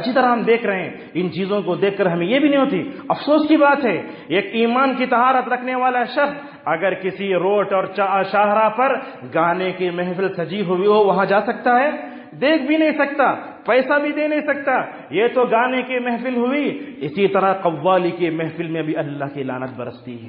اسی طرح ہم دیکھ رہے ہیں، ان چیزوں کو دیکھ کر ہمیں یہ بھی نہیں ہوتی۔ افسوس کی بات ہے، ایک ایمان کی طہارت رکھنے والا شخص اگر کسی روڈ اور شاہراہ پر گانے کی محفل سجی ہوئی ہو وہاں جا سکتا ہے؟ دیکھ بھی نہیں سکتا، پیسہ بھی دے نہیں سکتا۔ یہ تو گانے کی محفل ہوئی، اسی طرح قوالی کی محفل میں بھی اللہ کی لعنت برستی ہے۔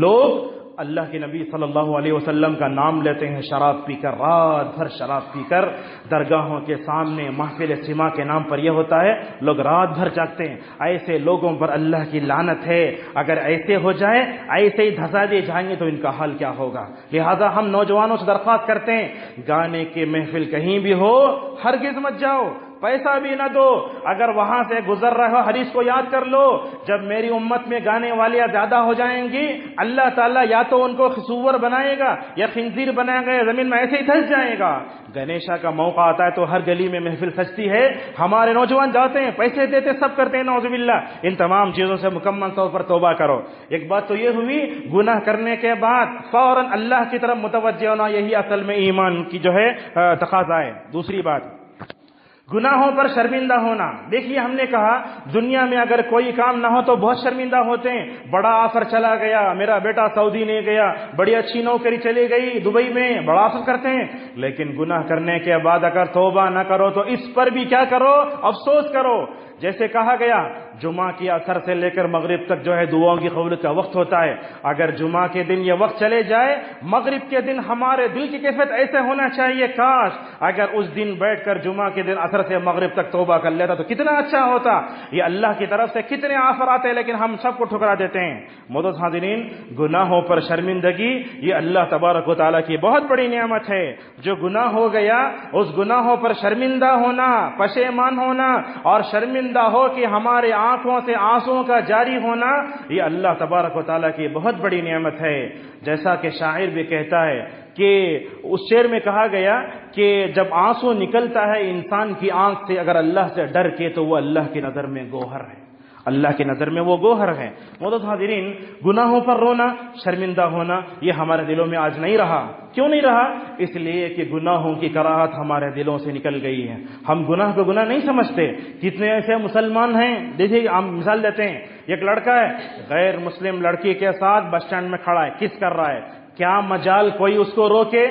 لوگ اللہ کے نبی صلی اللہ علیہ وسلم کا نام لیتے ہیں شراب پی کر، رات بھر شراب پی کر درگاہوں کے سامنے محفل سما کے نام پر یہ ہوتا ہے، لوگ رات بھر جاگتے ہیں۔ ایسے لوگوں پر اللہ کی لعنت ہے، اگر ایسے ہو جائے، ایسے ہی دھسا دیے جائیں گے تو ان کا حال کیا ہوگا۔ لہذا ہم نوجوانوں سے درخواست کرتے ہیں، گانے کی محفل کہیں بھی ہو ہرگز مت جاؤ، پیسہ بھی نہ دو، اگر وہاں سے گزر رہے ہو حدیث کو یاد کر لو، جب میری امت میں گانے والیاں زیادہ ہو جائیں گی اللہ تعالیٰ یا تو ان کو سور بنائے گا یا خنزیر بنائے گا، زمین میں ایسے ہی دھس جائے گا۔ گنیشا کا موقع آتا ہے تو ہر گلی میں محفل سجتی ہے، ہمارے نوجوان جاتے ہیں، پیسے دیتے، سب کرتے ہیں، نعوذ باللہ۔ ان تمام چیزوں سے مکمل طور پر توبہ کرو۔ ایک بات تو یہ ہوئی، گناہ کرنے کے بعد فوراً اللہ کی طرف متوجہ ہونا، یہی اصل میں ایمان کی جو ہے تقاضا ہے۔ دوسری بات، گناہوں پر شرمندہ ہونا۔ دیکھیے ہم نے کہا دنیا میں اگر کوئی کام نہ ہو تو بہت شرمندہ ہوتے ہیں، بڑا آفر چلا گیا، میرا بیٹا سعودی نہیں گیا، بڑی اچھی نوکری چلی گئی دبئی میں، بڑا آفر کرتے ہیں۔ لیکن گناہ کرنے کے بعد اگر توبہ نہ کرو تو اس پر بھی کیا کرو؟ افسوس کرو۔ جیسے کہا گیا جمعہ کی اثر سے لے کر مغرب تک جو ہے دعاؤں کی قبولیت کا وقت ہوتا ہے، اگر جمعہ کے دن یہ وقت چلے جائے، مغرب کے دن ہمارے دل کی کیفیت ایسے ہونا چاہیے، کاش اگر اس دن بیٹھ کر جمعہ کے دن اثر سے مغرب تک توبہ کر لیتا تو کتنا اچھا ہوتا۔ یہ اللہ کی طرف سے کتنے آفر آتے ہیں لیکن ہم سب کو ٹھکرا دیتے ہیں۔ معزز حاضرین، گناہوں پر شرمندگی یہ اللہ تبارک و تعالیٰ کی بہت بڑی نعمت ہے۔ جو گناہ ہو گیا اس گناہوں پر شرمندہ ہونا، پشیمان ہونا اور شرمندہ ہو کہ ہمارے آنکھوں سے آنسوں کا جاری ہونا، یہ اللہ تبارک و تعالیٰ کی بہت بڑی نعمت ہے۔ جیسا کہ شاعر بھی کہتا ہے کہ اس شعر میں کہا گیا کہ جب آنسو نکلتا ہے انسان کی آنکھ سے اگر اللہ سے ڈر کے تو وہ اللہ کی نظر میں گوہر ہے، اللہ کی نظر میں وہ گوہر ہے۔ معزز حاضرین، گناہوں پر رونا، شرمندہ ہونا یہ ہمارے دلوں میں آج نہیں رہا۔ کیوں نہیں رہا؟ اس لیے کہ گناہوں کی کراہت ہمارے دلوں سے نکل گئی ہے، ہم گناہ کو گناہ نہیں سمجھتے۔ کتنے ایسے مسلمان ہیں، دیکھیے ہم مثال دیتے ہیں، ایک لڑکا ہے غیر مسلم لڑکی کے ساتھ بس اسٹینڈ میں کھڑا ہے، کس کر رہا ہے، کیا مجال کوئی اس کو روکے؟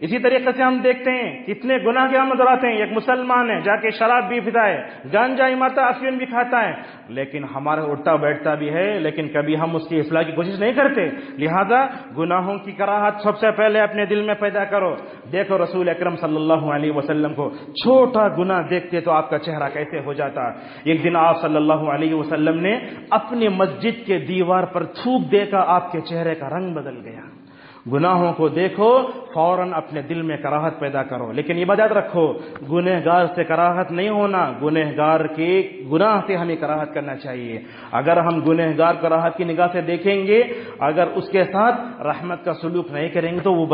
اسی طریقے سے ہم دیکھتے ہیں کتنے گناہ کے ہم نظر آتے ہیں، ایک مسلمان ہے جا کے شراب بھی پیتا ہے، گانجا ماتا افیون بھی کھاتا ہے، لیکن ہمارا اٹھتا بیٹھتا بھی ہے، لیکن کبھی ہم اس کی اصلاح کی کوشش نہیں کرتے۔ لہذا گناہوں کی کراہت سب سے پہلے اپنے دل میں پیدا کرو۔ دیکھو رسول اکرم صلی اللہ علیہ وسلم کو چھوٹا گناہ دیکھتے تو آپ کا چہرہ کیسے ہو جاتا۔ ایک دن آپ صلی اللہ علیہ وسلم نے اپنی مسجد کے دیوار پر تھوک دیکھا، آپ کے چہرے کا رنگ بدل گیا۔ گناہوں کو دیکھو فوراً اپنے دل میں کراہت پیدا کرو، لیکن یہ بات یاد رکھو گنہگار سے کراہت نہیں ہونا، گنہگار کے گناہ سے ہمیں کراہت کرنا چاہیے۔ اگر ہم گنہگار کراہت کی نگاہ سے دیکھیں گے، اگر اس کے ساتھ رحمت کا سلوک نہیں کریں گے تو وہ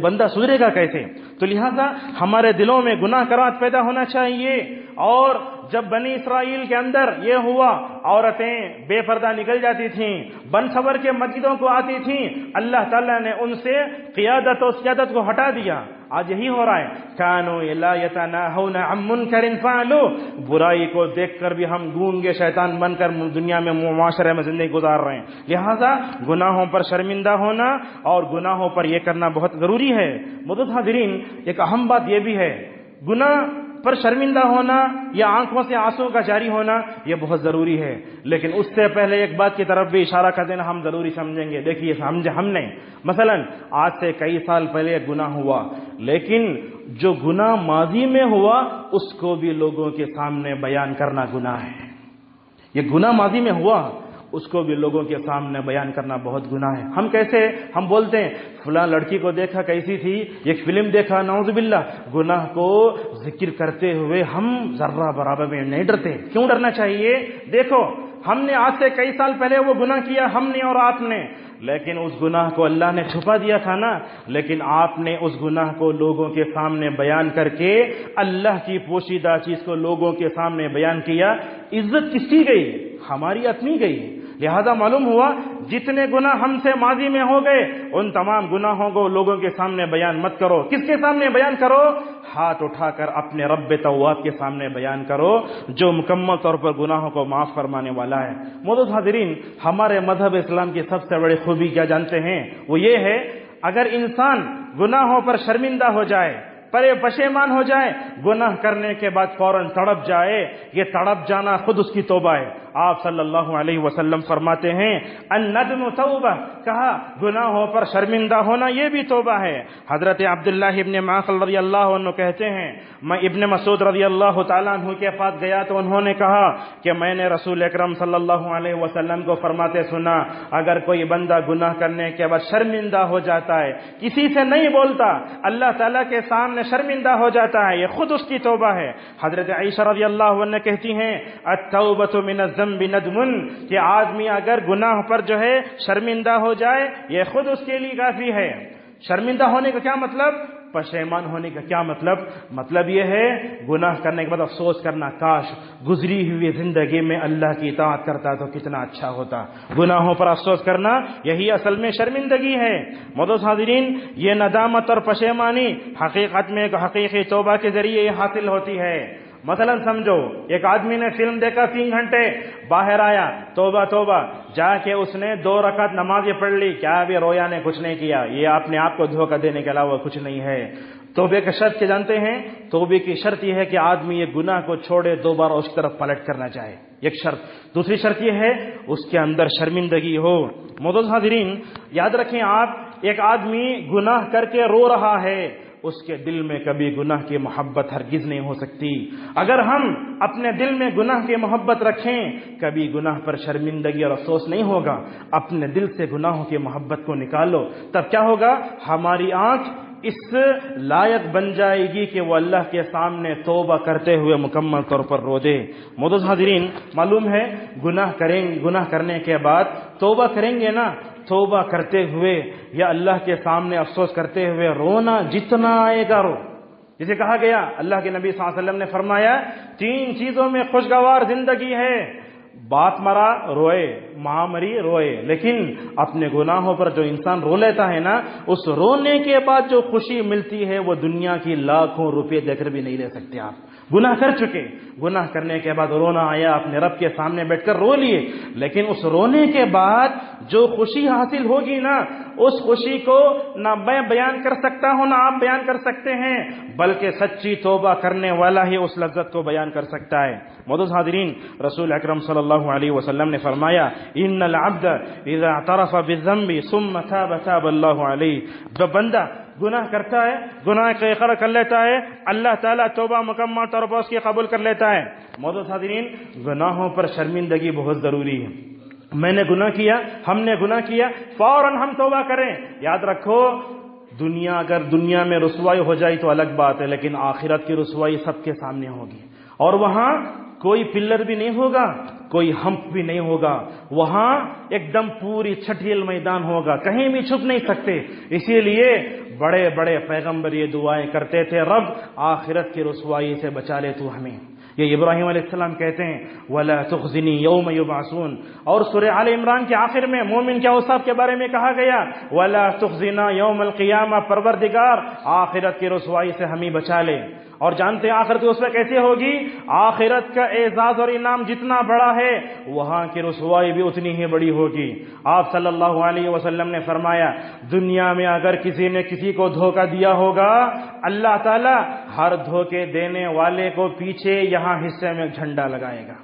بندہ سدھرے گا کیسے؟ تو لہذا ہمارے دلوں میں گناہ کراہت پیدا ہونا چاہیے۔ اور جب بنی اسرائیل کے اندر یہ ہوا، عورتیں بے پردہ نکل جاتی تھیں، بن سور کے مسجدوں کو آتی تھیں، اللہ تعالیٰ نے ان سے قیادت و سیادت کو ہٹا دیا۔ آج یہی ہو رہا ہے، کانوا لا یتناہون عن منکر فعلوا، برائی کو دیکھ کر بھی ہم گونگے شیطان بن کر دنیا میں معاشرے میں زندگی گزار رہے ہیں۔ لہذا گناہوں پر شرمندہ ہونا اور گناہوں پر یہ کرنا بہت ضروری ہے۔ معزز حاضرین، ایک اہم بات یہ بھی ہے، گناہ پر شرمندہ ہونا یا آنکھوں سے آنسو کا جاری ہونا یہ بہت ضروری ہے، لیکن اس سے پہلے ایک بات کی طرف بھی اشارہ کر دینا ہم ضروری سمجھیں گے۔ دیکھیے ہم نے مثلا آج سے کئی سال پہلے ایک گناہ ہوا، لیکن جو گناہ ماضی میں ہوا اس کو بھی لوگوں کے سامنے بیان کرنا گناہ ہے۔ یہ گناہ ماضی میں ہوا، اس کو بھی لوگوں کے سامنے بیان کرنا بہت گناہ ہے۔ ہم کیسے ہم بولتے ہیں فلاں لڑکی کو دیکھا کیسی تھی، ایک فلم دیکھا، نعوذ باللہ، گناہ کو ذکر کرتے ہوئے ہم ذرہ برابر میں نہیں ڈرتے۔ کیوں ڈرنا چاہیے؟ دیکھو ہم نے آج سے کئی سال پہلے وہ گناہ کیا، ہم نے اور آپ نے، لیکن اس گناہ کو اللہ نے چھپا دیا تھا نا، لیکن آپ نے اس گناہ کو لوگوں کے سامنے بیان کر کے اللہ کی پوشیدہ چیز کو لوگوں کے سامنے بیان کیا۔ عزت کس کی گئی؟ ہماری اپنی گئی۔ لہذا معلوم ہوا جتنے گناہ ہم سے ماضی میں ہو گئے ان تمام گناہوں کو لوگوں کے سامنے بیان مت کرو. کس کے سامنے بیان کرو؟ ہاتھ اٹھا کر اپنے رب تواب کے سامنے بیان کرو جو مکمل طور پر گناہوں کو معاف فرمانے والا ہے. معزز حاضرین، ہمارے مذہب اسلام کی سب سے بڑی خوبی کیا جانتے ہیں؟ وہ یہ ہے اگر انسان گناہوں پر شرمندہ ہو جائے، پشیمان ہو جائے، گناہ کرنے کے بعد فوراً تڑپ جائے، یہ تڑپ جانا خود اس کی توبہ ہے. آپ صلی اللہ علیہ وسلم فرماتے ہیں الندم توبہ، کہا گناہوں پر شرمندہ ہونا یہ بھی توبہ ہے. حضرت عبداللہ ابن معقل رضی اللہ عنہ کہتے ہیں میں ابن مسعود رضی اللہ تعالیٰ عنہ کے پاس گیا تو انہوں نے کہا کہ میں نے رسول اکرم صلی اللہ علیہ وسلم کو فرماتے سنا اگر کوئی بندہ گناہ کرنے کے بعد شرمندہ ہو جاتا ہے، کسی سے نہیں بولتا، اللہ تعالیٰ کے سامنے شرمندہ ہو جاتا ہے، یہ خود اس کی توبہ ہے. حضرت عائشہ رضی اللہ عنہ کہتی ہیں التوبۃ من الذنب ندم، کہ آدمی اگر گناہ پر جو ہے شرمندہ ہو جائے یہ خود اس کے لیے کافی ہے. شرمندہ ہونے کا کیا مطلب؟ پشیمان ہونے کا کیا مطلب؟ مطلب یہ ہے گناہ کرنے کے بعد افسوس کرنا، کاش گزری ہوئی زندگی میں اللہ کی اطاعت کرتا تو کتنا اچھا ہوتا. گناہوں پر افسوس کرنا یہی اصل میں شرمندگی ہے. معزز حاضرین، یہ ندامت اور پشیمانی حقیقت میں ایک حقیقی توبہ کے ذریعے حاصل ہوتی ہے. مثلا سمجھو ایک آدمی نے فلم دیکھا 3 گھنٹے، باہر آیا، توبہ توبہ، جا کے اس نے 2 رکعت نماز پڑھ لی، کیا ابھی رویا نے کچھ نہیں کیا، یہ اپنے آپ کو دھوکہ دینے کے علاوہ کچھ نہیں ہے. توبے کا شرط کیا جانتے ہیں؟ توبے کی شرط یہ ہے کہ آدمی یہ گناہ کو چھوڑے، دوبارہ اس کی طرف پلٹ کرنا چاہے، ایک شرط. دوسری شرط یہ ہے اس کے اندر شرمندگی ہو. معزز حاضرین، یاد رکھیں آپ، ایک آدمی گناہ کر کے رو رہا ہے، اس کے دل میں کبھی گناہ کی محبت ہرگز نہیں ہو سکتی. اگر ہم اپنے دل میں گناہ کی محبت رکھیں کبھی گناہ پر شرمندگی اور افسوس نہیں ہوگا. اپنے دل سے گناہوں کی محبت کو نکالو، تب کیا ہوگا؟ ہماری آنکھ اس لائق بن جائے گی کہ وہ اللہ کے سامنے توبہ کرتے ہوئے مکمل طور پر رو دے. معزز حاضرین، معلوم ہے گناہ کرنے کے بعد توبہ کریں گے نا، توبہ کرتے ہوئے یا اللہ کے سامنے افسوس کرتے ہوئے رونا جتنا آئے گا رو. جسے کہا گیا، اللہ کے نبی صلی اللہ علیہ وسلم نے فرمایا 3 چیزوں میں خوشگوار زندگی ہے، باپ مرا روئے، ماں مری روئے، لیکن اپنے گناہوں پر جو انسان رو لیتا ہے نا، اس رونے کے بعد جو خوشی ملتی ہے وہ دنیا کی لاکھوں روپے دے کر بھی نہیں لے سکتے. آپ گناہ کر چکے، گناہ کرنے کے بعد رونا آیا، اپنے رب کے سامنے بیٹھ کر رو لیے، لیکن اس رونے کے بعد جو خوشی حاصل ہوگی نا، اس خوشی کو نہ میں بیان کر سکتا ہوں نہ آپ بیان کر سکتے ہیں، بلکہ سچی توبہ کرنے والا ہی اس لذت کو بیان کر سکتا ہے. معزز حاضرین، رسول اکرم صلی اللہ علیہ وسلم نے فرمایا ان العبد اذا اعترف بالذنب ثم تاب تاب اللہ علیہ، جو بندہ گناہ کرتا ہے، گناہ کا اقرار کر لیتا ہے، اللہ تعالیٰ توبہ مکمل طور پر اس کی قبول کر لیتا ہے. معزز حاضرین، گناہوں پر شرمندگی بہت ضروری ہے. میں نے گناہ کیا، ہم نے گناہ کیا، فوراً ہم توبہ کریں. یاد رکھو اگر دنیا میں رسوائی ہو جائے تو الگ بات ہے، لیکن آخرت کی رسوائی سب کے سامنے ہوگی، اور وہاں کوئی پلر بھی نہیں ہوگا، کوئی ہمپ بھی نہیں ہوگا، وہاں ایک دم پوری چھٹیل میدان ہوگا، کہیں بھی چھپ نہیں سکتے. اسی لیے بڑے بڑے پیغمبر یہ دعائیں کرتے تھے، رب آخرت کی رسوائی سے بچا لے تو ہمیں. یہ ابراہیم علیہ السلام کہتے ہیں وَلَا تُخْزِنِي يَوْمَ يُبْعَثُونَ، اور سورہ آل عمران کے آخر میں مومن کے اوصاف کے بارے میں کہا گیا وَلَا تُخْزِنَا يَوْمَ الْقِيَامَةِ، پروردگار آخرت کی رسوائی سے ہمیں بچا لے. اور جانتے ہیں آخرت کی رسوائی کیسے ہوگی؟ آخرت کا اعزاز اور انعام جتنا بڑا ہے وہاں کی رسوائی بھی اتنی ہی بڑی ہوگی. آپ صلی اللہ علیہ وسلم نے فرمایا دنیا میں اگر کسی نے کسی کو دھوکہ دیا ہوگا، اللہ تعالی ہر دھوکے دینے والے کو پیچھے یہاں حصے میں جھنڈا لگائے گا،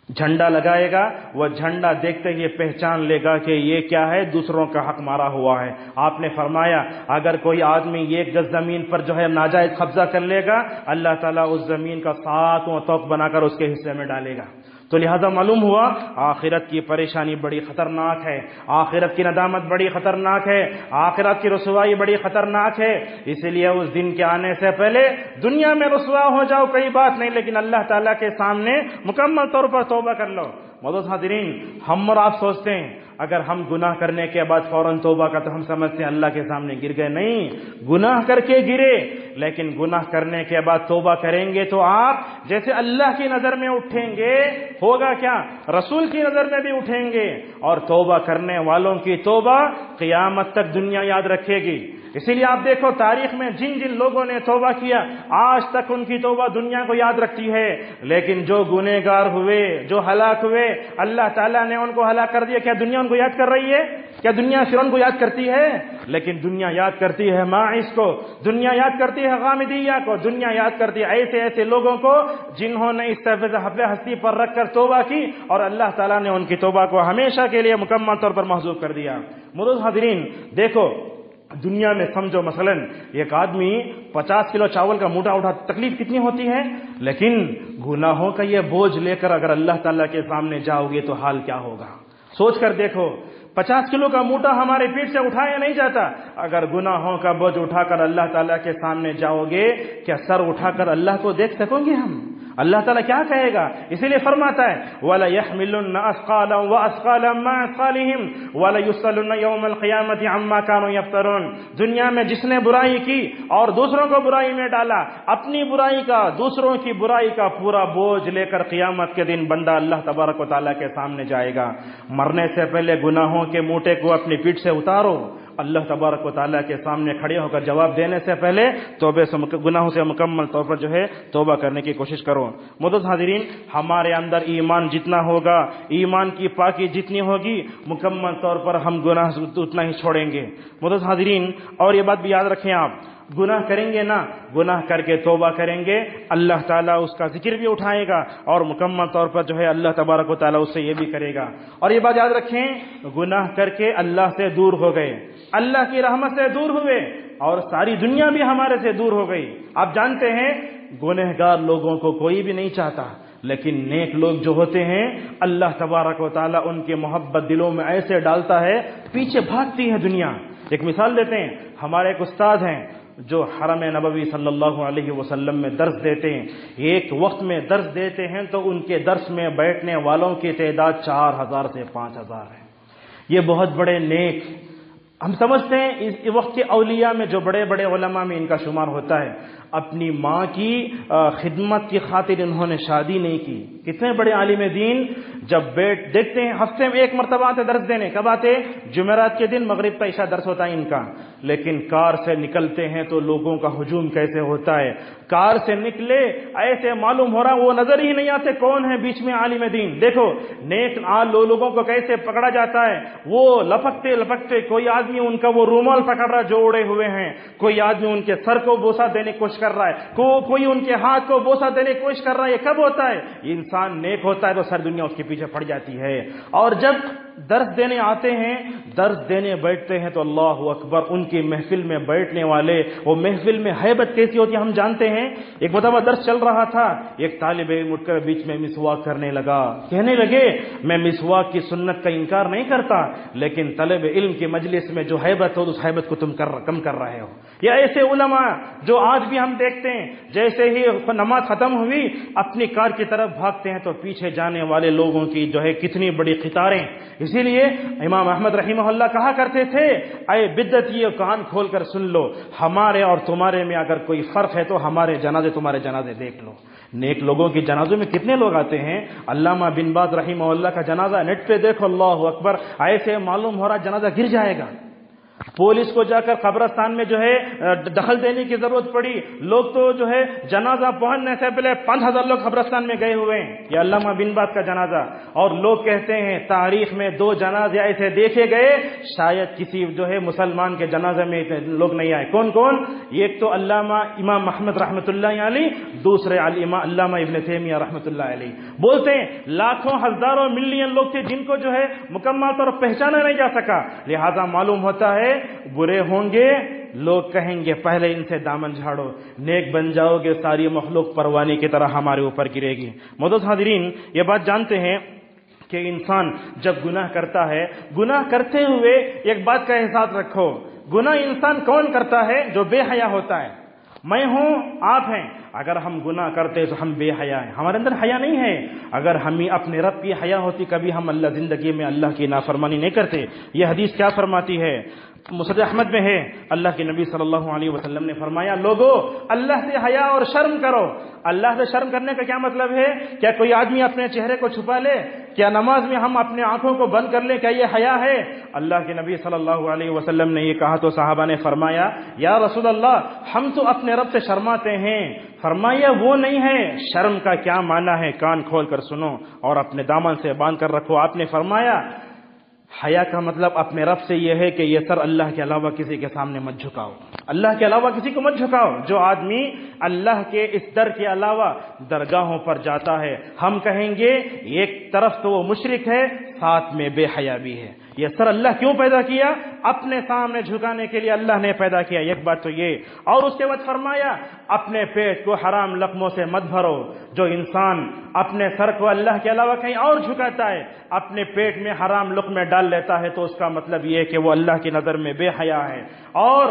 جھنڈا لگائے گا. وہ جھنڈا دیکھتے ہی پہچان لے گا کہ یہ کیا ہے، دوسروں کا حق مارا ہوا ہے. آپ نے فرمایا اگر کوئی آدمی 1 گز زمین پر جو ہے ناجائز قبضہ کر لے گا، اللہ تعالیٰ اس زمین کا 7 طوق بنا کر اس کے حصے میں ڈالے گا. تو لہذا معلوم ہوا آخرت کی پریشانی بڑی خطرناک ہے، آخرت کی ندامت بڑی خطرناک ہے، آخرت کی رسوائی بڑی خطرناک ہے. اسی لیے اس دن کے آنے سے پہلے دنیا میں رسوا ہو جاؤ کوئی بات نہیں، لیکن اللہ تعالیٰ کے سامنے مکمل طور پر توبہ کر لو. معزز حاضرین، ہم اور آپ سوچتے ہیں اگر ہم گناہ کرنے کے بعد فوراً توبہ کا تو ہم سمجھتے ہیں اللہ کے سامنے گر گئے. نہیں، گناہ کر کے گرے، لیکن گناہ کرنے کے بعد توبہ کریں گے تو آپ جیسے اللہ کی نظر میں اٹھیں گے، ہوگا کیا؟ رسول کی نظر میں بھی اٹھیں گے. اور توبہ کرنے والوں کی توبہ قیامت تک دنیا یاد رکھے گی. اسی لیے آپ دیکھو تاریخ میں جن جن لوگوں نے توبہ کیا آج تک ان کی توبہ دنیا کو یاد رکھتی ہے. لیکن جو گنہگار ہوئے، جو ہلاک ہوئے، اللہ تعالیٰ نے ان کو ہلاک کر دیا. کیا دنیا ان کو یاد کر رہی ہے؟ کیا دنیا فرعون کو یاد کرتی ہے؟ لیکن دنیا یاد کرتی ہے ماعز کو، دنیا یاد کرتی ہے غامدیہ کو، دنیا یاد کرتی ہے ایسے لوگوں کو جنہوں نے اس حب ہستی پر رکھ کر توبہ کی، اور اللہ تعالیٰ نے ان کی توبہ کو ہمیشہ کے لیے مکمل طور پر محذوف کر دیا. معزز حاضرین، دیکھو دنیا میں سمجھو مثلا ایک آدمی 50 کلو چاول کا موٹا اٹھا، تکلیف کتنی ہوتی ہے، لیکن گناہوں کا یہ بوجھ لے کر اگر اللہ تعالیٰ کے سامنے جاؤ گے تو حال کیا ہوگا. سوچ کر دیکھو، 50 کلو کا موٹا ہمارے پیٹ سے اٹھایا نہیں جاتا. اگر گناہوں کا بوجھ اٹھا کر اللہ تعالیٰ کے سامنے جاؤ گے، کیا سر اٹھا کر اللہ کو دیکھ سکو گے ہم؟ اللہ تعالیٰ کیا کہے گا؟ اسی لیے فرماتا ہے وَلَيَحْمِلُنَّ أَثْقَالًا وَأَثْقَالًا مَّعَ أَثْقَالِهِمْ وَلَيُسْأَلُنَّ يَوْمَ الْقِيَامَةِ عَمَّا كَانُوا يَفْتَرُونَ. دنیا میں جس نے برائی کی اور دوسروں کو برائی میں ڈالا، اپنی برائی کا، دوسروں کی برائی کا پورا بوجھ لے کر قیامت کے دن بندہ اللہ تبارک و تعالیٰ کے سامنے جائے گا. مرنے سے پہلے گناہوں کے موٹے کو اپنی پیٹھ سے اتارو. اللہ تبارک و تعالیٰ کے سامنے کھڑے ہو کر جواب دینے سے پہلے توبے سے گناہوں سے مکمل طور پر توبہ کرنے کی کوشش کرو. معزز حاضرین، ہمارے اندر ایمان جتنا ہوگا، ایمان کی پاکی جتنی ہوگی، مکمل طور پر ہم گناہ اتنا ہی چھوڑیں گے. معزز حاضرین، اور یہ بات بھی یاد رکھیں، آپ گناہ کریں گے نا، گناہ کر کے توبہ کریں گے، اللہ تعالیٰ اس کا ذکر بھی اٹھائے گا اور مکمل طور پر اللہ تبارک و تعالیٰ اس سے یہ بھی کرے گا. اور یہ بات یاد رکھیں، گناہ کر کے اللہ سے دور ہو گئے، اللہ کی رحمت سے دور ہوئے، اور ساری دنیا بھی ہمارے سے دور ہو گئی. آپ جانتے ہیں گنہگار لوگوں کو کوئی بھی نہیں چاہتا، لیکن نیک لوگ جو ہوتے ہیں اللہ تبارک و تعالیٰ ان کی محبت دلوں میں ایسے ڈالتا ہے، پیچھے بھاگتی ہے دنیا. ایک مثال دیتے ہیں، ہمارے ایک استاد ہیں جو حرم نبوی صلی اللہ علیہ وسلم میں درس دیتے ہیں. ایک وقت میں درس دیتے ہیں تو ان کے درس میں بیٹھنے والوں کی تعداد 4000 سے 5000 ہے. یہ بہت بڑے نیک، ہم سمجھتے ہیں اس وقت کے اولیاء میں جو بڑے بڑے علماء میں ان کا شمار ہوتا ہے. اپنی ماں کی خدمت کی خاطر انہوں نے شادی نہیں کی. کتنے بڑے عالم دین، جب دیکھتے ہیں ہفتے میں ایک مرتبہ آتے درس دینے. کب آتے؟ جمعرات کے دن، مغرب کا عشاء درس ہوتا ہے ان کا. لیکن کار سے نکلتے ہیں تو لوگوں کا ہجوم کیسے ہوتا ہے. کار سے نکلے ایسے معلوم ہو رہا وہ نظر ہی نہیں آتے کون ہے بیچ میں عالم دین. دیکھو نیک لوگوں کو کیسے پکڑا جاتا ہے، وہ لپکتے لپکتے، کوئی آدمی ان کا وہ رومال پکڑ رہا جو اڑے ہوئے ہیں، کوئی آدمی ان کے سر کو بوسہ دینے کی کوشش کر رہا ہے، کوئی ان کے ہاتھ کو بوسہ دینے کی کوشش کر رہا ہے. یہ کب ہوتا ہے؟ انسان نیک ہوتا ہے تو سر دنیا اس کے پیچھے پڑ جاتی ہے. اور جب درس دینے آتے ہیں، درس دینے بیٹھتے ہیں تو اللہ اکبر، ان کی محفل میں بیٹھنے والے، وہ محفل میں ہیبت کیسی ہوتی ہے ہم جانتے ہیں. ایک مرتبہ درس چل رہا تھا، ایک طالب علم اٹھ کر بیچ میں مسواک کرنے لگا. کہنے لگے میں مسواک کی سنت کا انکار نہیں کرتا، لیکن طالب علم کی مجلس میں جو ہیبت ہو اس ہیبت کو تم کم کر رہے ہو. یا ایسے علماء جو آج بھی ہم دیکھتے ہیں جیسے ہی نماز ختم ہوئی اپنی کار کی طرف بھاگتے ہیں تو پیچھے جانے والے لوگوں کی کتنی بڑی قطاریں. اسی لیے امام احمد رحمہ اللہ کہا کرتے تھے، اے بدعتیو کان کھول کر سن لو، ہمارے اور تمہارے میں اگر کوئی فرق ہے تو ہمارے جنازے تمہارے جنازے دیکھ لو. نیک لوگوں کی جنازوں میں کتنے لوگ آتے ہیں. علامہ بن باز رحمہ اللہ کا جنازہ نیٹ پہ دیکھو، اللہ اکبر، ایسے معلوم ہو رہا جنازہ گر جائے گا. پولیس کو جا کر قبرستان میں دخل دینے کی ضرورت پڑی. لوگ تو جنازہ پہنچنے سے پہلے 5000 لوگ قبرستان میں گئے ہوئے ہیں. یہ علامہ بن باز کا جنازہ. اور لوگ کہتے ہیں تاریخ میں 2 جنازے ایسے دیکھے گئے شاید کسی مسلمان کے جنازے میں لوگ نہیں آئے. کون کون؟ ایک تو علامہ امام احمد رحمۃ اللہ علیہ، دوسرے علامہ ابن تیمیہ رحمۃ اللہ علیہ. بولتے ہیں لاکھوں ہزاروں ملین لوگ تھے جن کو مکمل طور پر پہچانا نہیں جا سکا. لہذا معلوم ہوتا ہے برے ہوں گے، لوگ کہیں گے پہلے ان سے دامن جھاڑو، نیک بن جاؤ گے ساری مخلوق پروانی کی طرح ہمارے اوپر گرے گی. معزز حاضرین، یہ بات جانتے ہیں کہ انسان جب گناہ کرتا ہے، گناہ کرتے ہوئے ایک بات کا احساس رکھو، گناہ انسان کون کرتا ہے؟ جو بے حیا ہوتا ہے. میں ہوں آپ ہیں، اگر ہم گناہ کرتے تو ہم بے حیا ہیں، ہمارے اندر حیا نہیں ہے۔ اگر ہمیں اپنے رب کی حیا ہوتی کبھی ہم اللہ زندگی میں اللہ کی نافرمانی نہیں کرتے۔ یہ حدیث کیا فرماتی ہے؟ مسند احمد میں ہے، اللہ کے نبی صلی اللہ علیہ وسلم نے فرمایا، لوگو اللہ سے حیا اور شرم کرو۔ اللہ سے شرم کرنے کا کیا مطلب ہے؟ کیا کوئی آدمی اپنے چہرے کو چھپا لے؟ کیا نماز میں ہم اپنے آنکھوں کو بند کر لیں؟ کیا یہ حیا ہے؟ اللہ کے نبی صلی اللہ علیہ وسلم نے یہ کہا تو صحابہ نے فرمایا، یا رسول اللہ ہم تو اپنے رب سے شرماتے ہیں۔ فرمایا وہ نہیں ہے، شرم کا کیا معنی ہے کان کھول کر سنو اور اپنے دامن سے باندھ کر رکھو۔ آپ نے فرمایا حیا کا مطلب اپنے رب سے یہ ہے کہ یہ سر اللہ کے علاوہ کسی کے سامنے مت جھکاؤ، اللہ کے علاوہ کسی کو مت جھکاؤ۔ جو آدمی اللہ کے اس در کے علاوہ درگاہوں پر جاتا ہے، ہم کہیں گے ایک طرف تو وہ مشرک ہے، ساتھ میں بے حیا بھی ہے۔ یہ سر اللہ کیوں پیدا کیا؟ اپنے سامنے جھکانے کے لیے اللہ نے پیدا کیا، ایک بات تو یہ۔ اور اس کے بعد فرمایا اپنے پیٹ کو حرام لقموں سے مت بھرو۔ جو انسان اپنے سر کو اللہ کے علاوہ کہیں اور جھکاتا ہے، اپنے پیٹ میں حرام لقمے ڈال لیتا ہے، تو اس کا مطلب یہ ہے کہ وہ اللہ کی نظر میں بے حیا ہے، اور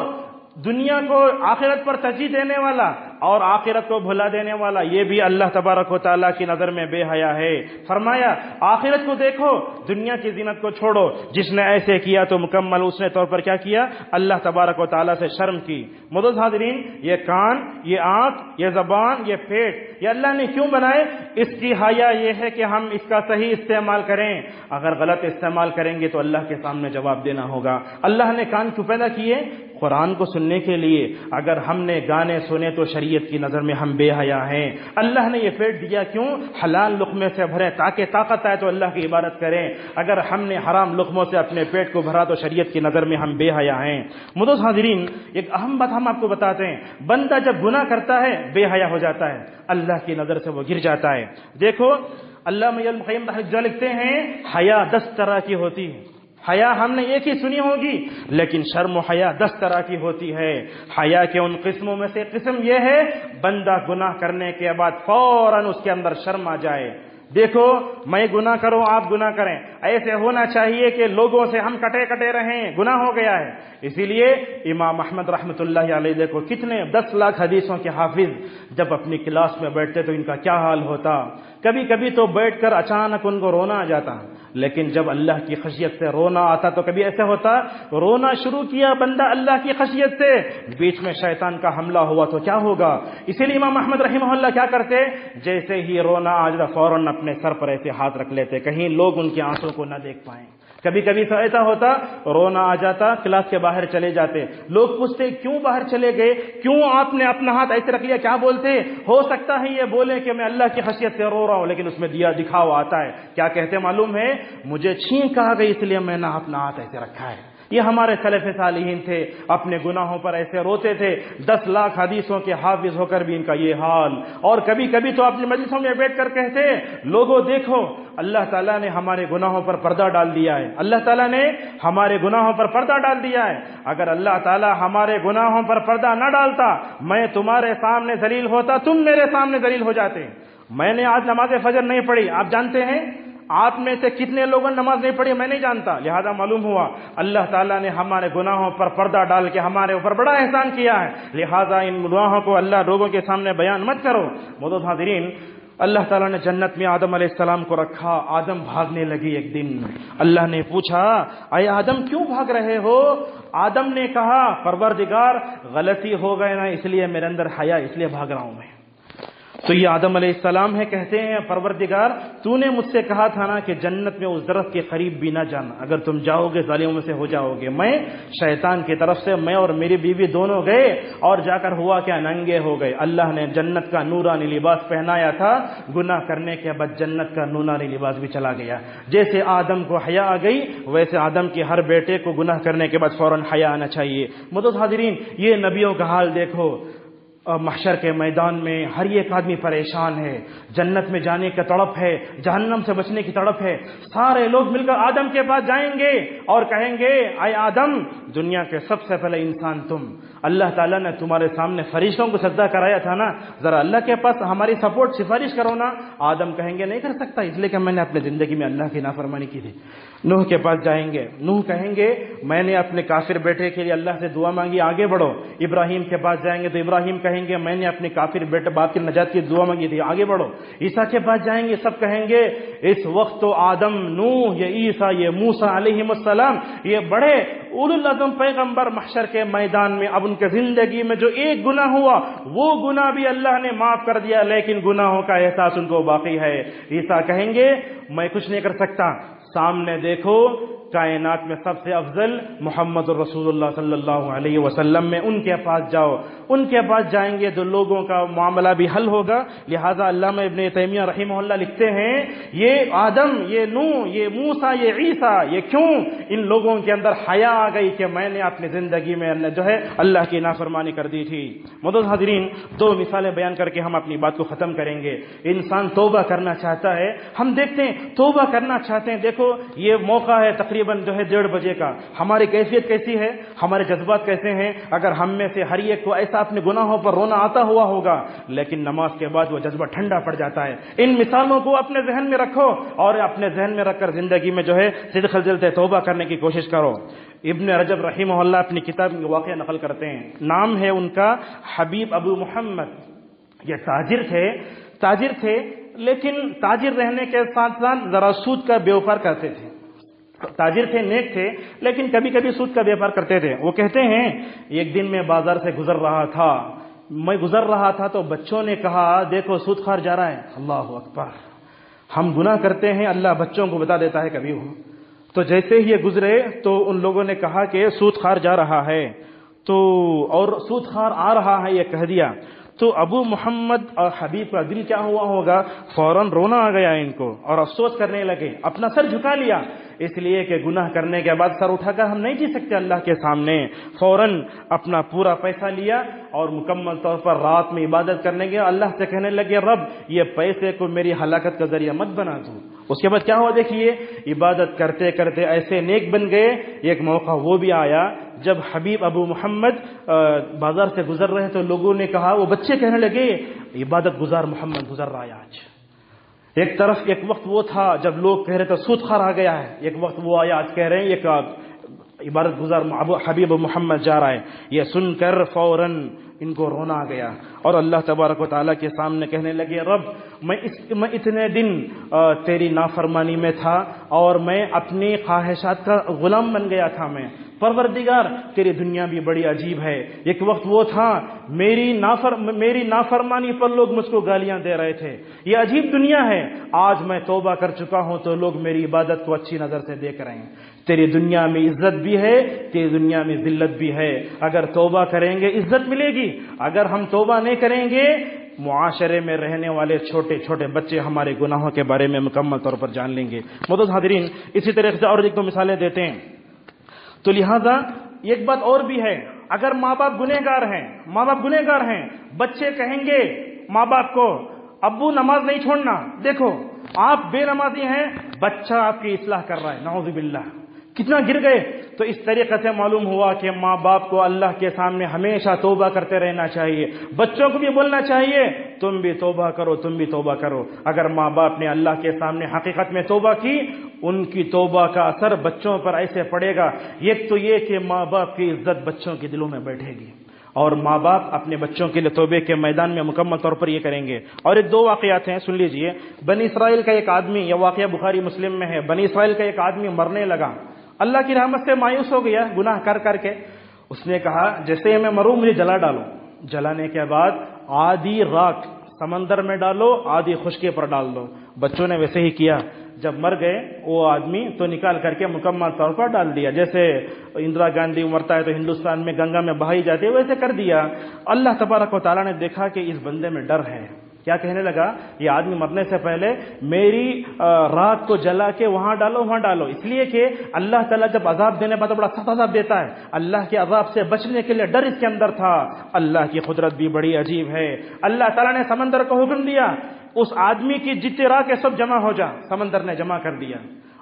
دنیا کو آخرت پر ترجیح دینے والا اور آخرت کو بھلا دینے والا، یہ بھی اللہ تبارک و تعالیٰ کی نظر میں بے حیا ہے۔ فرمایا آخرت کو دیکھو، دنیا کی زینت کو چھوڑو۔ جس نے ایسے کیا تو مکمل اس نے طور پر کیا کیا؟ اللہ تبارک و تعالیٰ سے شرم کی۔ معزز حاضرین، یہ کان، یہ آنکھ، یہ زبان، یہ پیٹ، یہ اللہ نے کیوں بنائے؟ اس کی حیا یہ ہے کہ ہم اس کا صحیح استعمال کریں۔ اگر غلط استعمال کریں گے تو اللہ کے سامنے جواب دینا ہوگا۔ اللہ نے کان کیوں پیدا کیے؟ قرآن کو سننے کے لیے۔ اگر ہم نے گانے سنے تو شریعت کی نظر میں ہم بے حیا ہیں۔ اللہ نے یہ پیٹ دیا کیوں؟ حلال لقمے سے بھرے تاکہ طاقت آئے تو اللہ کی عبادت کریں۔ اگر ہم نے حرام لقموں سے اپنے پیٹ کو بھرا تو شریعت کی نظر میں ہم بے حیا ہیں۔ معزز حاضرین، ایک اہم بات ہم آپ کو بتاتے ہیں، بندہ جب گناہ کرتا ہے بے حیا ہو جاتا ہے، اللہ کی نظر سے وہ گر جاتا ہے۔ دیکھو علامہ ابن القیم رحمہ اللہ لکھتے ہیں، حیا 10 طرح کی ہوتی ہے۔ حیا ہم نے ایک ہی سنی ہوگی، لیکن شرم و حیا 10 طرح کی ہوتی ہے۔ حیا کے ان قسموں میں سے قسم یہ ہے، بندہ گناہ کرنے کے بعد فوراً اس کے اندر شرم آ جائے۔ دیکھو میں گناہ کروں، آپ گناہ کریں، ایسے ہونا چاہیے کہ لوگوں سے ہم کٹے کٹے رہیں، گناہ ہو گیا ہے۔ اسی لیے امام احمد رحمۃ اللہ علیہ دیکھو کتنے 10 لاکھ حدیثوں کے حافظ، جب اپنی کلاس میں بیٹھتے تو ان کا کیا حال ہوتا۔ کبھی کبھی تو بیٹھ کر اچانک ان کو رونا آ جاتا، لیکن جب اللہ کی خشیت سے رونا آتا تو کبھی ایسے ہوتا، رونا شروع کیا بندہ اللہ کی خشیت سے، بیچ میں شیطان کا حملہ ہوا تو کیا ہوگا۔ اسی لیے امام احمد رحمہ اللہ کیا کرتے، جیسے ہی رونا آ جاتا فوراً اپنے سر پر ایسے ہاتھ رکھ لیتے، کہیں لوگ ان کے آنسوں کو نہ دیکھ پائیں۔ کبھی کبھی ایسا ہوتا، رونا آ جاتا، کلاس کے باہر چلے جاتے، لوگ پوچھتے کیوں باہر چلے گئے، کیوں آپ نے اپنا ہاتھ ایسے رکھ لیا، کیا بولتے؟ ہو سکتا ہے یہ بولے کہ میں اللہ کی خشیت سے رو رہا ہوں، لیکن اس میں دکھاوا آتا ہے۔ کیا کہتے معلوم ہے؟ مجھے چھینک آ گئی اس لیے میں نے اپنا ہاتھ ایسے رکھا ہے۔ یہ ہمارے سلف صالحین تھے، اپنے گناہوں پر ایسے روتے تھے، 10 لاکھ حدیثوں کے حافظ ہو کر بھی ان کا یہ حال۔ اور کبھی کبھی تو اپنی مجلسوں میں بیٹھ کر کہتے، لوگوں دیکھو اللہ تعالیٰ نے ہمارے گناہوں پر پردہ ڈال دیا ہے، اللہ تعالیٰ نے ہمارے گناہوں پر پردہ ڈال دیا ہے۔ اگر اللہ تعالیٰ ہمارے گناہوں پر پردہ نہ ڈالتا، میں تمہارے سامنے ذلیل ہوتا، تم میرے سامنے ذلیل ہو جاتے۔ میں نے آج نماز فجر نہیں پڑھی، آپ جانتے ہیں آپ میں سے کتنے لوگوں نے نماز نہیں پڑھی، میں نہیں جانتا، لہذا معلوم ہوا اللہ تعالیٰ نے ہمارے گناہوں پر پردہ ڈال کے ہمارے اوپر بڑا احسان کیا ہے، لہذا ان گناہوں کو اللہ لوگوں کے سامنے بیان مت کرو۔ معزز حاضرین، اللہ تعالیٰ نے جنت میں آدم علیہ السلام کو رکھا، آدم بھاگنے لگی۔ ایک دن اللہ نے پوچھا، اے آدم کیوں بھاگ رہے ہو؟ آدم نے کہا، پروردگار غلطی ہو گئے نا، اس لیے میرے اندر حیا، اس لیے بھاگ رہا ہوں میں۔ تو یہ آدم علیہ السلام ہے، کہتے ہیں پروردگار تو نے مجھ سے کہا تھا نا کہ جنت میں اس درخت کے قریب بھی نہ جانا، اگر تم جاؤ گے ظالموں میں سے ہو جاؤ گے۔ میں شیطان کی طرف سے میں اور میری بیوی دونوں گئے، اور جا کر ہوا کیا، ننگے ہو گئے۔ اللہ نے جنت کا نورانی لباس پہنایا تھا، گناہ کرنے کے بعد جنت کا نورانی لباس بھی چلا گیا۔ جیسے آدم کو حیا آ گئی، ویسے آدم کے ہر بیٹے کو گناہ کرنے کے بعد فوراً حیا آنا چاہیے۔ معزز حاضرین، یہ نبیوں کا حال دیکھو، محشر کے میدان میں ہر ایک آدمی پریشان ہے، جنت میں جانے کا تڑپ ہے، جہنم سے بچنے کی تڑپ ہے۔ سارے لوگ مل کر آدم کے پاس جائیں گے اور کہیں گے، اے آدم، دنیا کے سب سے پہلے انسان تم، اللہ تعالیٰ نے تمہارے سامنے فرشتوں کو سجدہ کرایا تھا نا، ذرا اللہ کے پاس ہماری سپورٹ سفارش کرو نا۔ آدم کہیں گے نہیں کر سکتا، اس لیے کہ میں نے اپنے زندگی میں اللہ کی نافرمانی کی تھی۔ نوح کے پاس جائیں گے، نوح کہیں گے میں نے اپنے کافر بیٹے کے لیے اللہ سے دعا مانگی، آگے بڑھو۔ ابراہیم کے پاس جائیں گے تو ابراہیم کہیں کہیں گے میں نے اپنے کافر بیٹے باپ کی نجات کی دعا مانگی تھی، آگے بڑھو۔ عیسیٰ کے پاس جائیں گے، سب کہیں گے اس وقت تو آدم، نوح، یہ عیسیٰ، یہ موسیٰ علیہم السلام، یہ بڑے اولو العزم پیغمبر محشر کے میدان میں اب ان کے زندگی میں جو ایک گناہ ہوا وہ گناہ بھی اللہ نے معاف کر دیا، لیکن گناہوں کا احساس ان کو باقی ہے۔ عیسیٰ کہیں گے میں کچھ نہیں کر سکتا، سامنے دیکھو کائنات میں سب سے افضل محمد رسول اللہ صلی اللہ علیہ وسلم میں، ان کے پاس جاؤ۔ ان کے پاس جائیں گے تو لوگوں کا معاملہ بھی حل ہوگا۔ لہذا علامہ ابن تیمیہ رحمہ اللہ لکھتے ہیں یہ آدم، یہ نوح، یہ موسیٰ، یہ عیسیٰ، یہ کیوں ان لوگوں کے اندر حیا آ گئی کہ میں نے اپنی زندگی میں جو ہے اللہ کی نافرمانی کر دی تھی۔ معزز حاضرین، دو مثالیں بیان کر کے ہم اپنی بات کو ختم کریں گے۔ انسان توبہ کرنا چاہتا ہے، ہم دیکھتے ہیں توبہ کرنا چاہتے ہیں، دیکھو یہ موقع ہے تقریباً جو ہے 1:30 بجے کا، ہماری کیفیت کیسی ہے، ہمارے جذبات کیسے ہیں؟ اگر ہم میں سے ہر ایک کو ایسا اپنے گناہوں پر رونا آتا ہوا ہوگا، لیکن نماز کے بعد وہ جذبہ ٹھنڈا پڑ جاتا ہے۔ ان مثالوں کو اپنے ذہن میں رکھو اور اپنے ذہن میں رکھ کر زندگی میں جو ہے صدق الجلد توبہ کرنے کی کوشش کرو۔ ابن رجب رحمہ اللہ اپنی کتاب میں واقعہ نقل کرتے ہیں، نام ہے ان کا حبیب ابو محمد۔ یہ تاجر تھے لیکن تاجر رہنے کے ساتھ ساتھ ذرا سود کا بیوپار کرتے تھے۔ تاجر تھے، نیک تھے، لیکن کبھی کبھی سود کا بیوپار کرتے تھے۔ وہ کہتے ہیں ایک دن میں بازار سے گزر رہا تھا تو بچوں نے کہا دیکھو سود خوار جا رہا ہے۔ اللہ اکبر، ہم گناہ کرتے ہیں، اللہ بچوں کو بتا دیتا ہے کبھی ہو۔ تو جیسے ہی یہ گزرے تو ان لوگوں نے کہا کہ سود خوار جا رہا ہے تو اور سود خوار آ رہا ہے، یہ کہہ دیا تو ابو محمد اور حبیب کا دل کیا ہوا ہوگا، فوراً رونا آ گیا ان کو اور افسوس کرنے لگے، اپنا سر جھکا لیا، اس لیے کہ گناہ کرنے کے بعد سر اٹھا کر ہم نہیں جی سکتے اللہ کے سامنے۔ فوراً اپنا پورا پیسہ لیا اور مکمل طور پر رات میں عبادت کرنے گیا، اللہ سے کہنے لگے رب یہ پیسے کو میری ہلاکت کا ذریعہ مت بنا دو۔ اس کے بعد کیا ہوا دیکھیے، عبادت کرتے کرتے ایسے نیک بن گئے۔ ایک موقع وہ بھی آیا جب حبیب ابو محمد بازار سے گزر رہے تو لوگوں نے کہا، وہ بچے کہنے لگے عبادت گزار محمد گزر رہا ہے آج۔ ایک طرف ایک وقت وہ تھا جب لوگ کہہ رہے تھے سود خوار آ گیا ہے، ایک وقت وہ آیا آج کہہ رہے ہیں ایک عبادت گزار حبیب محمد جا رہا ہے۔ یہ سن کر فوراً ان کو رونا آ گیا اور اللہ تبارک و تعالیٰ کے سامنے کہنے لگے رب میں اتنے دن تیری نافرمانی میں تھا اور میں اپنی خواہشات کا غلام بن گیا تھا، میں پروردگار تیری دنیا بھی بڑی عجیب ہے۔ ایک وقت وہ تھا میری نافرمانی پر لوگ مجھ کو گالیاں دے رہے تھے، یہ عجیب دنیا ہے، آج میں توبہ کر چکا ہوں تو لوگ میری عبادت کو اچھی نظر سے دیکھ رہے ہیں۔ تیری دنیا میں عزت بھی ہے، تیری دنیا میں ذلت بھی ہے، اگر توبہ کریں گے عزت ملے گی، اگر ہم توبہ نہیں کریں گے معاشرے میں رہنے والے چھوٹے چھوٹے بچے ہمارے گناہوں کے بارے میں مکمل طور پر جان لیں گے۔ معزز حاضرین، اسی طریقے سے اور ایک دو مثالیں دیتے ہیں۔ تو لہذا ایک بات اور بھی ہے، اگر ماں باپ گنہگار ہیں، بچے کہیں گے ماں باپ کو ابو نماز نہیں چھوڑنا، دیکھو آپ بے نمازی ہیں، بچہ آپ کی اصلاح کر رہا ہے، نعوذ باللہ، کتنا گر گئے۔ تو اس طریقے سے معلوم ہوا کہ ماں باپ کو اللہ کے سامنے ہمیشہ توبہ کرتے رہنا چاہیے، بچوں کو بھی بولنا چاہیے تم بھی توبہ کرو، تم بھی توبہ کرو۔ اگر ماں باپ نے اللہ کے سامنے حقیقت میں توبہ کی، ان کی توبہ کا اثر بچوں پر ایسے پڑے گا، ایک تو یہ کہ ماں باپ کی عزت بچوں کے دلوں میں بیٹھے گی اور ماں باپ اپنے بچوں کے لیے توبے کے میدان میں مکمل طور پر یہ کریں گے۔ اور ایک دو واقعات ہیں، سن لیجئے۔ بنی اسرائیل کا ایک آدمی، یہ واقعہ بخاری مسلم میں ہے، بنی اسرائیل کا ایک آدمی مرنے لگا، اللہ کی رحمت سے مایوس ہو گیا گناہ کر کر کے۔ اس نے کہا جیسے میں مروں مجھے جلا ڈالو، جلانے کے بعد آدھی راکھ سمندر میں ڈالو، آدھی خشکی پر ڈال دو۔ بچوں نے ویسے ہی کیا، جب مر گئے وہ آدمی تو نکال کر کے مکمل طور پر ڈال دیا، جیسے اندرا گاندھی مرتا ہے تو ہندوستان میں گنگا میں بہائی جاتی ہے ویسے کر دیا۔ اللہ تبارک و تعالیٰ نے دیکھا کہ اس بندے میں ڈر ہے، کیا کہنے لگا، یہ آدمی مرنے سے پہلے میری رات کو جلا کے وہاں ڈالو، اس لیے کہ اللہ تعالیٰ جب عذاب دینے پر بڑا سخت عذاب دیتا ہے، اللہ کے عذاب سے بچنے کے لیے ڈر اس کے اندر تھا۔ اللہ کی قدرت بھی بڑی عجیب ہے، اللہ تعالیٰ نے سمندر کو حکم دیا اس آدمی کی جتنے راکھ سب جمع ہو جا، سمندر نے جمع کر دیا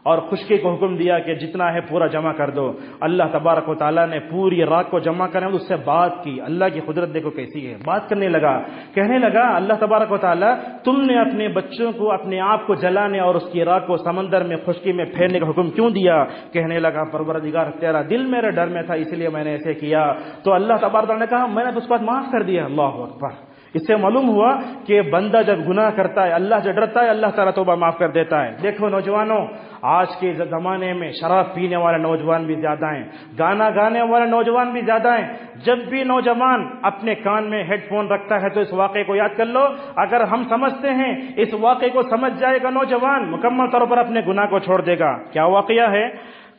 اور خشکی کو حکم دیا کہ جتنا ہے پورا جمع کر دو. اللہ تبارک و تعالیٰ نے پوری رات کو جمع کرنے اس سے بات کی. اللہ کی قدرت دیکھو کیسی ہے. بات کرنے لگا, کہنے لگا اللہ تبارک و تعالیٰ تم نے اپنے بچوں کو اپنے آپ کو جلانے اور اس کی راک کو سمندر میں خشکی میں پھیرنے کا حکم کیوں دیا؟ کہنے لگا پروردگار تیرا دل میرے ڈر میں تھا اس لیے میں نے ایسے کیا. تو اللہ تبارک و تعالیٰ نے کہا میں نے اس کو معاف کر دیا. اللہ اکبر. اس سے معلوم ہوا کہ بندہ جب گناہ کرتا ہے اللہ سے ڈرتا ہے اللہ تعالیٰ توبہ معاف کر دیتا ہے. دیکھو نوجوانوں, آج کے زمانے میں شراب پینے والے نوجوان بھی زیادہ ہیں, گانا گانے والے نوجوان بھی زیادہ ہیں. جب بھی نوجوان اپنے کان میں ہیڈ فون رکھتا ہے تو اس واقعے کو یاد کر لو, اگر ہم سمجھتے ہیں اس واقعے کو سمجھ جائے گا نوجوان مکمل طور پر اپنے گناہ کو چھوڑ دے گا. کیا واقعہ ہے؟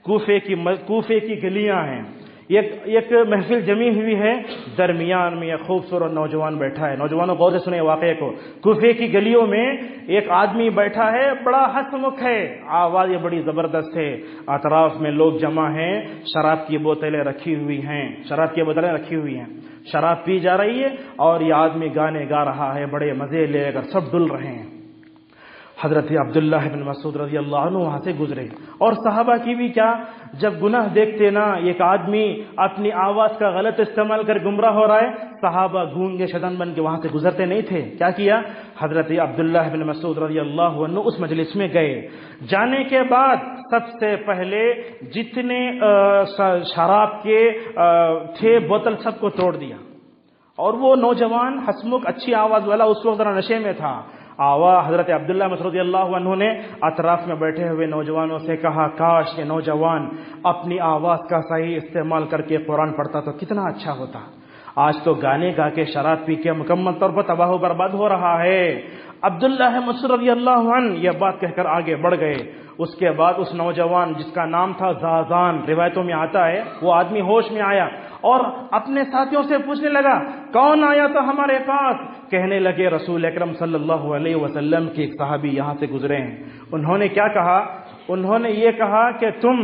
کوفے کی گلیاں ہیں, ایک محفل جمی ہوئی ہے, درمیان میں ایک خوبصورت نوجوان بیٹھا ہے. نوجوانوں غور سے سنیں واقعے کو. کوفے کی گلیوں میں ایک آدمی بیٹھا ہے, بڑا ہنسمکھ ہے, آواز بڑی زبردست ہے, اطراف میں لوگ جمع ہیں, شراب کی بوتلیں رکھی ہوئی ہیں, شراب پی جا رہی ہے اور یہ آدمی گانے گا رہا ہے, بڑے مزے لے کر سب ڈل رہے ہیں. حضرت عبداللہ بن مسعود رضی اللہ عنہ وہاں سے گزرے. اور صحابہ کی بھی کیا, جب گناہ دیکھتے نا ایک آدمی اپنی آواز کا غلط استعمال کر گمراہ ہو رہا ہے, صحابہ گونگے شدن بن کے وہاں سے گزرتے نہیں تھے. کیا کیا حضرت عبداللہ بن مسعود رضی اللہ عنہ اس مجلس میں گئے. جانے کے بعد سب سے پہلے جتنے شراب کے تھے بوتل سب کو توڑ دیا. اور وہ نوجوان ہسمکھ اچھی آواز والا اس وقت ذرا نشے میں تھا. حضرت عبداللہ مسعود رضی اللہ عنہ نے اطراف میں بیٹھے ہوئے نوجوانوں سے کہا کاش یہ نوجوان اپنی آواز کا صحیح استعمال کر کے قرآن پڑھتا تو کتنا اچھا ہوتا. آج تو گانے گا کے شراب پی کے مکمل طور پر تباہ و برباد ہو رہا ہے. عبداللہ مسعود رضی اللہ عنہ یہ بات کہہ کر آگے بڑھ گئے. اس کے بعد اس نوجوان جس کا نام تھا زازان, روایتوں میں آتا ہے وہ آدمی ہوش میں آیا اور اپنے ساتھیوں سے پوچھنے لگا کون آیا تھا ہمارے پاس؟ کہنے لگے رسول اکرم صلی اللہ علیہ وسلم کے ایک صحابی یہاں سے گزرے ہیں. انہوں نے کیا کہا؟ انہوں نے یہ کہا کہ تم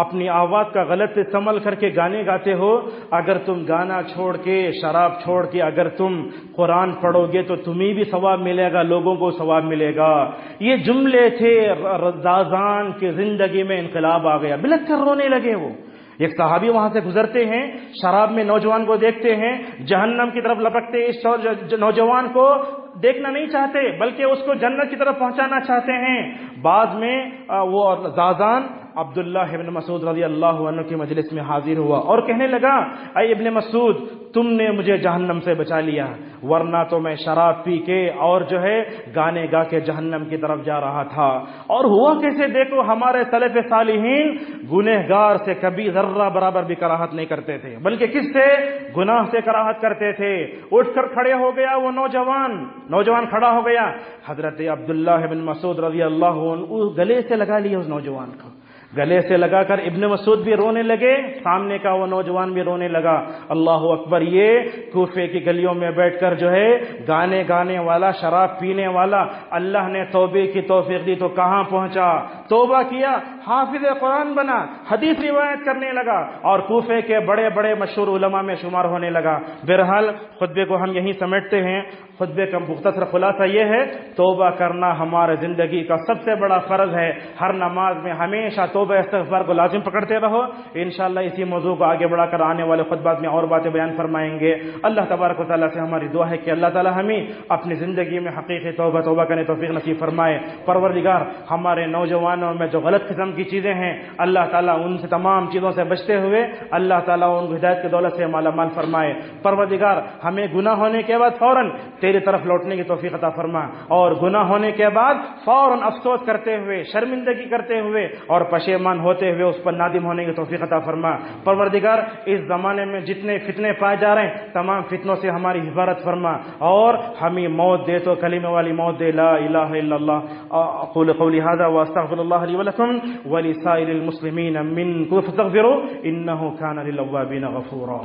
اپنی آواز کا غلط استعمال کر کے گانے گاتے ہو, اگر تم گانا چھوڑ کے شراب چھوڑ کے اگر تم قرآن پڑھو گے تو تمہیں بھی ثواب ملے گا, لوگوں کو ثواب ملے گا. یہ جملے تھے, زازان کی زندگی میں انقلاب آ گیا, بلک کر رونے لگے. وہ ایک صحابی وہاں سے گزرتے ہیں, شراب میں نوجوان کو دیکھتے ہیں, جہنم کی طرف لپکتے اس نوجوان کو دیکھنا نہیں چاہتے بلکہ اس کو جنت کی طرف پہنچانا چاہتے ہیں. بعد میں وہ زازان عبداللہ ابن مسعود رضی اللہ عنہ کی مجلس میں حاضر ہوا اور کہنے لگا اے ابن مسعود تم نے مجھے جہنم سے بچا لیا, ورنہ تو میں شراب پی کے اور جو ہے گانے گا کے جہنم کی طرف جا رہا تھا. اور ہوا کیسے دیکھو, ہمارے سلف صالحین گنہگار سے کبھی ذرہ برابر بھی کراہت نہیں کرتے تھے بلکہ کس سے؟ گناہ سے کراہت کرتے تھے. اٹھ کر کھڑے ہو گیا وہ نوجوان کھڑا ہو گیا. حضرت عبداللہ بن مسعود رضی اللہ عنہ گلے سے لگا لیا اس نوجوان کو, گلے سے لگا کر ابن مسعود بھی رونے لگے, سامنے کا وہ نوجوان بھی رونے لگا. اللہ اکبر. یہ کوفے کی گلیوں میں بیٹھ کر جو ہے گانے والا, شراب پینے والا, اللہ نے توبے کی توفیق دی تو کہاں پہنچا؟ توبہ کیا, حافظ قرآن بنا, حدیث روایت کرنے لگا اور کوفے کے بڑے بڑے مشہور علماء میں شمار ہونے لگا. بہرحال خطبے کو ہم یہیں سمیٹتے ہیں. خطبے کا مختصر خلاصہ یہ ہے, توبہ کرنا ہمارے زندگی کا سب سے بڑا فرض ہے. ہر نماز میں ہمیشہ توبہ استغفار کو لازم پکڑتے رہو. انشاءاللہ اسی موضوع کو آگے بڑھا کر آنے والے خطبات میں اور باتیں بیان فرمائیں گے. اللہ تبارک و تعالیٰ سے ہماری دعا ہے کہ اللہ تعالیٰ ہمیں اپنی زندگی میں حقیقی توبہ کرنے توفیق نصیب فرمائے. پروردگار ہمارے نوجوانوں میں جو غلط قسم کی چیزیں ہیں اللہ تعالیٰ ان سے تمام چیزوں سے بچتے ہوئے اللہ تعالیٰ ان کو ہدایت کی دولت سے مالا مال فرمائے. پروردگار ہمیں گناہ ہونے کے بعد فوراً تیری طرف لوٹنے کی توفیق عطا فرما, اور گناہ ہونے کے بعد فوراً افسوس کرتے ہوئے, شرمندگی کرتے ہوئے اور پشیمان ہوتے ہوئے اس پر نادم ہونے کی توفیق عطا فرما. پروردگار اس زمانے میں جتنے فتنے پائے جا رہے ہیں تمام فتنوں سے ہماری حفاظت فرما, اور ہمیں موت دے تو کلمہ والی موت دے. لا الہ الا اللہ. اقول قولی هذا واستغفر الله لي ولكم ولسائر المسلمين من كل فاستغفروا انه كان للأوابين غفورا.